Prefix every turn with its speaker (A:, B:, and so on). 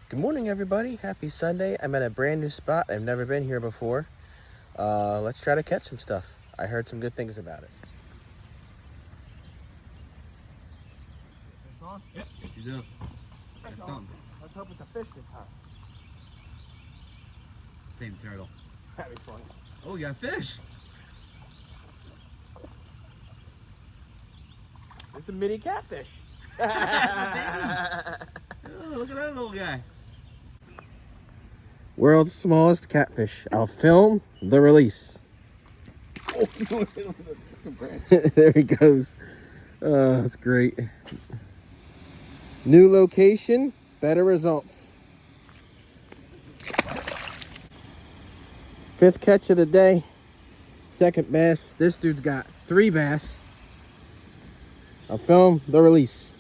A: Good morning, everybody. Happy Sunday. I'm at a brand new spot. I've never been here before. Let's try to catch some stuff. I heard some good things about it.
B: Yep, yes you do. That's something.
A: Let's hope it's a fish this time.
B: Same turtle.
A: That'd be funny.
B: Oh, you got fish.
A: It's a mini catfish.
B: Oh, look at that little guy.
A: World's smallest catfish. I'll film the release.
B: Oh, he was in the freaking branch.
A: There he goes. Oh, that's great. New location, better results. Fifth catch of the day. Second bass. This dude's got 3 bass. I'll film the release.